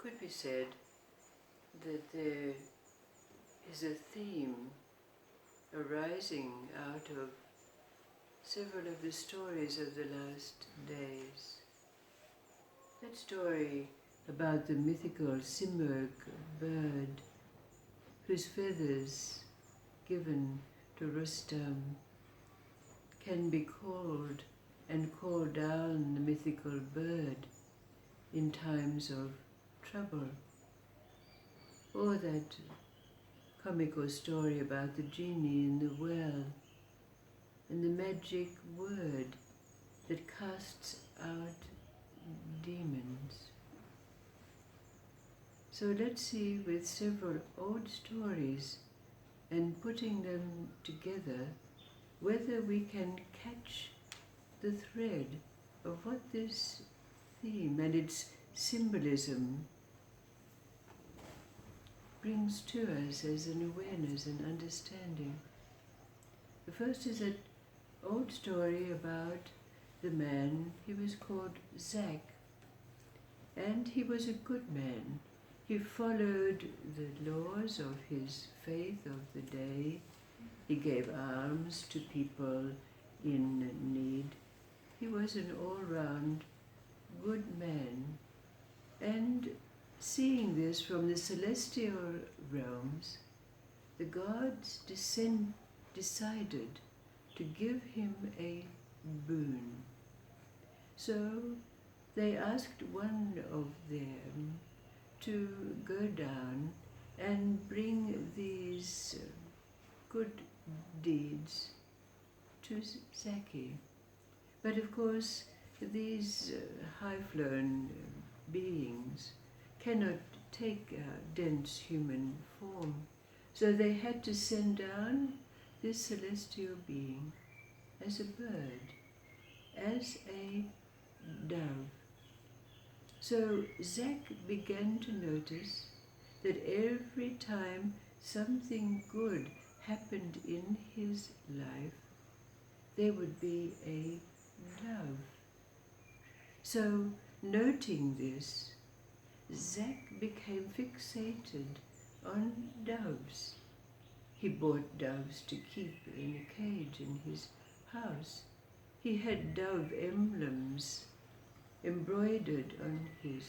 could be said that there is a theme arising out of several of the stories of the last days. That story about the mythical Simurgh bird whose feathers, given to Rustam, can be called and call down the mythical bird in times of trouble. Or that comical story about the genie in the well and the magic word that casts out demons. So let's see, with several old stories and putting them together, whether we can catch the thread of what this theme and its symbolism brings to us as an awareness and understanding. The first is an old story about the man. He was called Zach, and he was a good man. He followed the laws of his faith of the day. He gave alms to people in need. He was an all-round good man. And seeing this from the celestial realms, the gods decided to give him a boon. So they asked one of them to go down and bring these good deeds to Zaki. But of course, these high-flown beings cannot take dense human form. So they had to send down this celestial being as a bird, as a dove. So Zach began to notice that every time something good happened in his life, there would be a dove. So, noting this, Zach became fixated on doves. He bought doves to keep in a cage in his house. He had dove emblems embroidered on his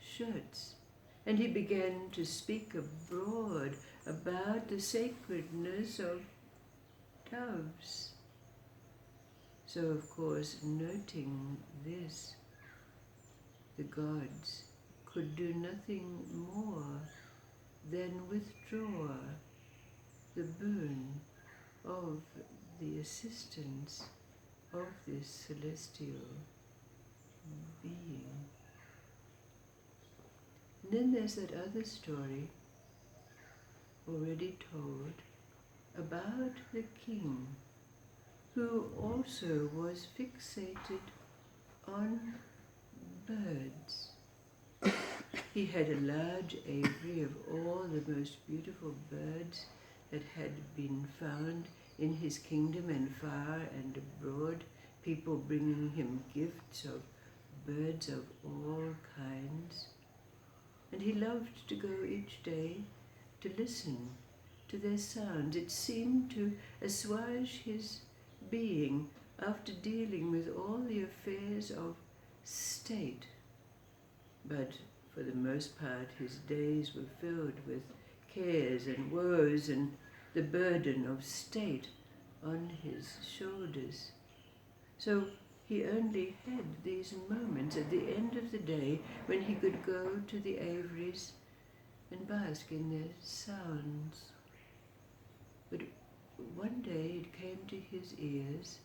shirts, and he began to speak abroad about the sacredness of doves. So, of course, noting this, the gods could do nothing more than withdraw the boon of the assistance of this celestial being. And then there's that other story already told about the king who also was fixated on birds. He had a large aviary of all the most beautiful birds that had been found in his kingdom and far and abroad, people bringing him gifts of birds of all kinds. And he loved to go each day to listen to their sounds. It seemed to assuage his being after dealing with all the affairs of state. But for the most part, his days were filled with cares and woes and the burden of state on his shoulders. So he only had these moments at the end of the day when he could go to the aviaries and bask in their sounds. But one day it came to his ears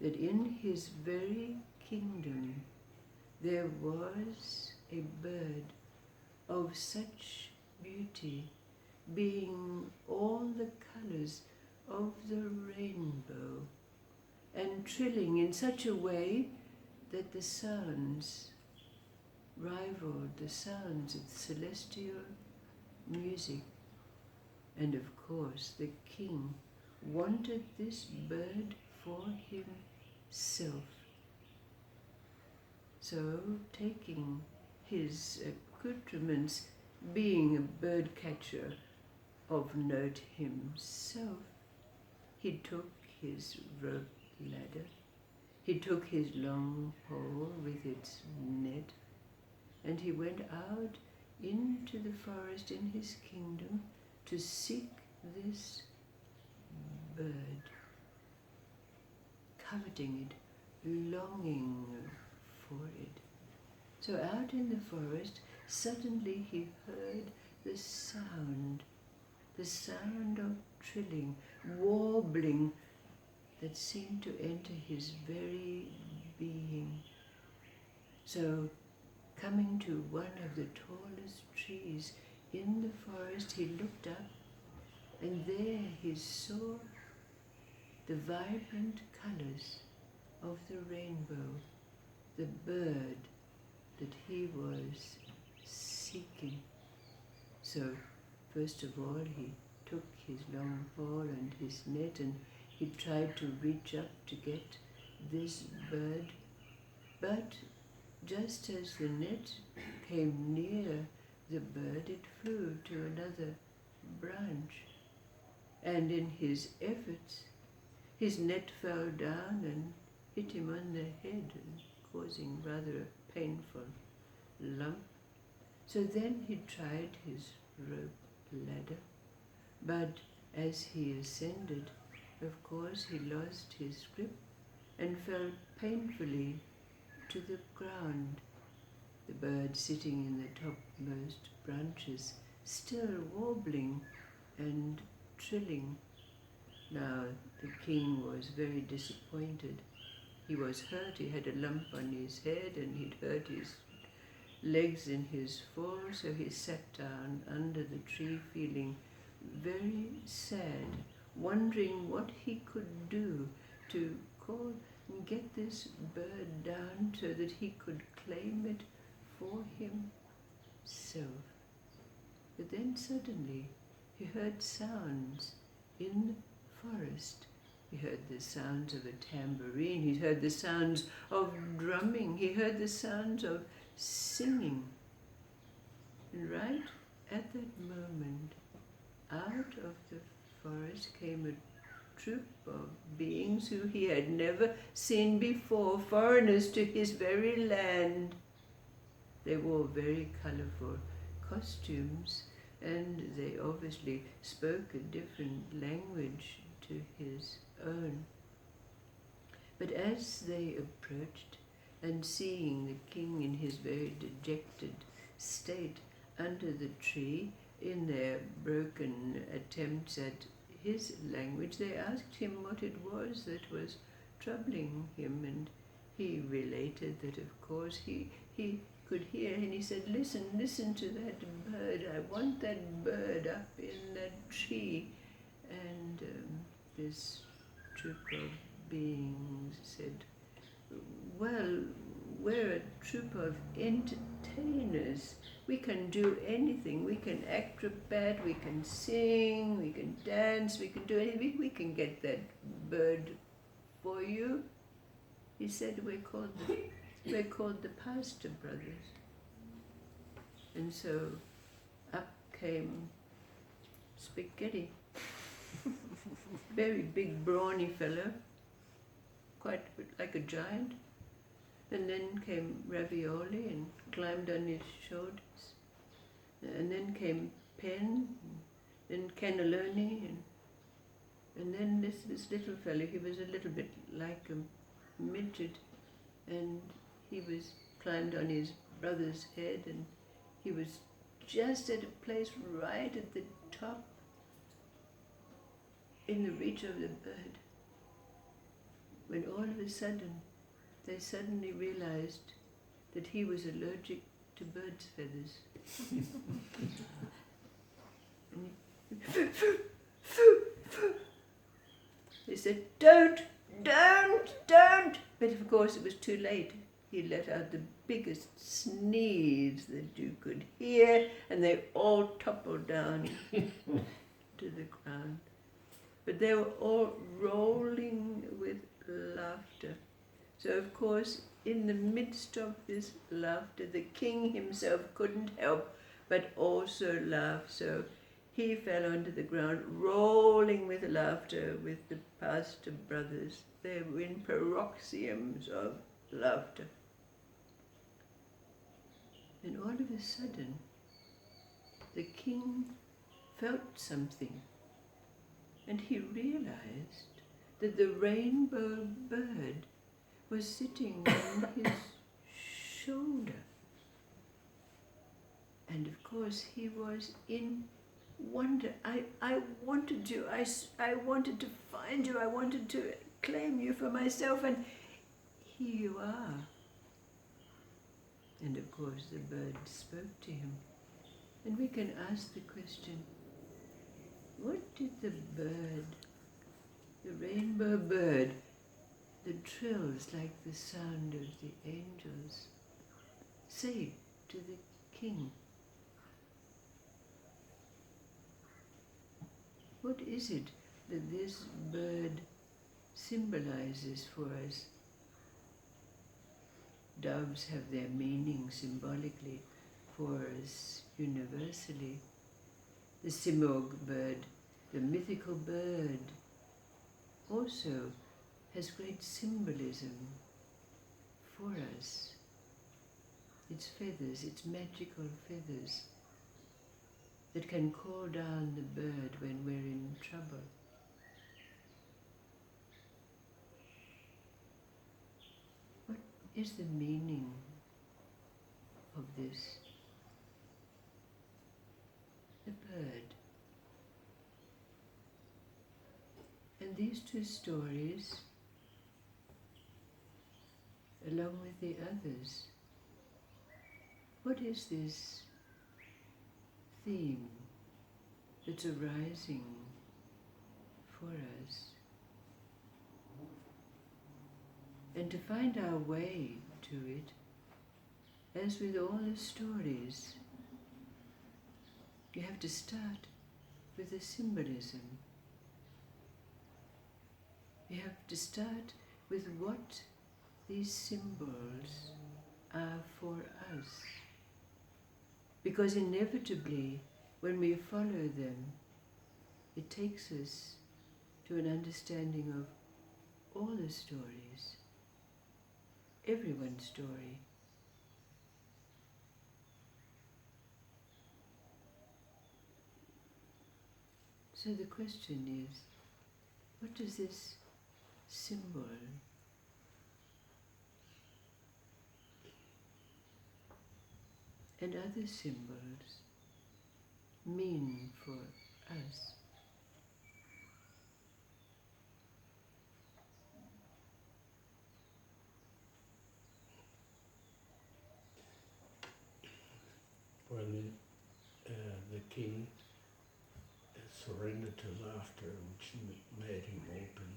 that in his very kingdom there was a bird of such beauty, being all the colors of the rainbow, and trilling in such a way that the sounds rivaled the sounds of celestial music. And of course the king wanted this bird for himself. So, taking his accoutrements, being a bird catcher of note himself, he took his rope ladder, he took his long pole with its net, and he went out into the forest in his kingdom to seek this bird, coveting it, longing for it. So out in the forest, suddenly he heard the sound of trilling, warbling, that seemed to enter his very being. So, coming to one of the tallest trees in the forest, he looked up, and there he saw the vibrant colours of the rainbow, the bird that he was seeking. So, first of all, he took his long pole and his net, and he tried to reach up to get this bird. But just as the net came near the bird, it flew to another branch. And in his efforts, his net fell down and hit him on the head, causing rather a painful lump. So then he tried his rope ladder, but as he ascended, of course he lost his grip and fell painfully to the ground. The bird sitting in the topmost branches, still warbling and trilling. Now the king was very disappointed. He was hurt, he had a lump on his head and he'd hurt his legs in his fall, so he sat down under the tree feeling very sad, wondering what he could do to call and get this bird down so that he could claim it for himself. But then suddenly he heard sounds in the forest. He heard the sounds of a tambourine, he heard the sounds of drumming, he heard the sounds of singing. And right at that moment, out of the forest came a troop of beings who he had never seen before, foreigners to his very land. They wore very colourful costumes, and they obviously spoke a different language to his own. But as they approached, and seeing the king in his very dejected state under the tree, in their broken attempts at his language, they asked him what it was that was troubling him, and he related that of course he could hear, and he said, listen to that bird, I want that bird up in that tree. And this troop of beings said, well, we're a troop of entertainers. We can do anything. We can acrobat, we can sing, we can dance, we can do anything. We can get that bird for you. He said, we're called the Pastor Brothers. And so up came Spaghetti, very big brawny fellow, quite like a giant. And then came Ravioli and climbed on his shoulders. And then came Pen, and Cannelloni, and then this little fellow, he was a little bit like a midget, and he was climbed on his brother's head, and he was just at a place right at the top, in the reach of the bird, when all of a sudden, they suddenly realized that he was allergic to bird's feathers. They said, don't! But of course it was too late. He let out the biggest sneeze that you could hear, and they all toppled down to the ground. But they were all rolling with laughter. So of course in the midst of this laughter, the king himself couldn't help but also laugh. So he fell onto the ground, rolling with laughter with the pastor brothers. They were in paroxysms of laughter. And all of a sudden, the king felt something, and he realized that the rainbow bird was sitting on his shoulder. And of course he was in wonder. I wanted you, I wanted to find you, I wanted to claim you for myself, and here you are. And of course the bird spoke to him. And we can ask the question, what did the bird, the rainbow bird, that trills like the sound of the angels, say to the king? What is it that this bird symbolizes for us? Doves have their meaning symbolically for us universally. The simurgh bird, the mythical bird, also has great symbolism for us. Its feathers, its magical feathers, that can call down the bird when we're in trouble. What is the meaning of this? The bird. And these two stories, along with the others, what is this theme that's arising for us? And to find our way to it, as with all the stories, you have to start with the symbolism. You have to start with what these symbols are for us. Because inevitably, when we follow them, it takes us to an understanding of all the stories, everyone's story. So the question is, what does this symbol and other symbols mean for us? Well, the king surrendered to laughter, which made him open,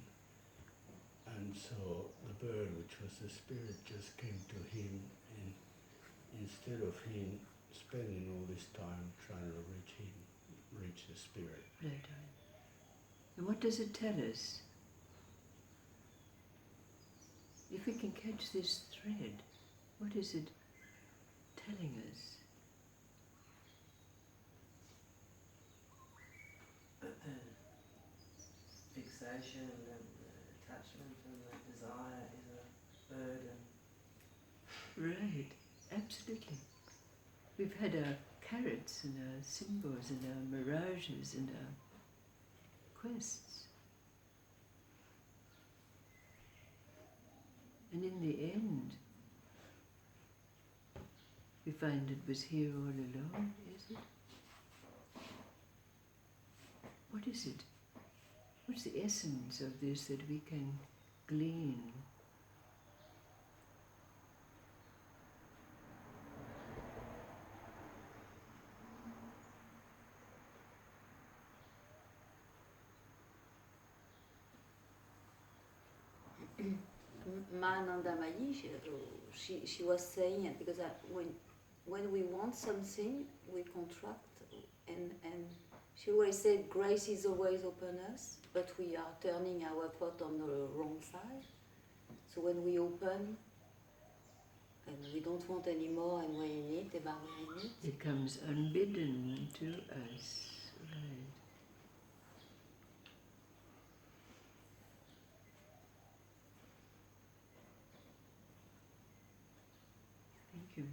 and so the bird, which was the spirit, just came to him, and instead of him spending all this time trying to reach the spirit. Right. And what does it tell us? If we can catch this thread, what is it telling us? Fixation and attachment and the desire is a burden. Right, absolutely. We've had our carrots and our symbols and our mirages and our quests. And in the end, we find it was here all along, is it? What is it? What's the essence of this that we can glean? Manandamayi, she was saying, because when we want something, we contract, and she always said, grace is always open us, but we are turning our pot on the wrong side. So when we open, and we don't want any more, and we're in it, we're in it. It comes unbidden to us. Right. Thank you.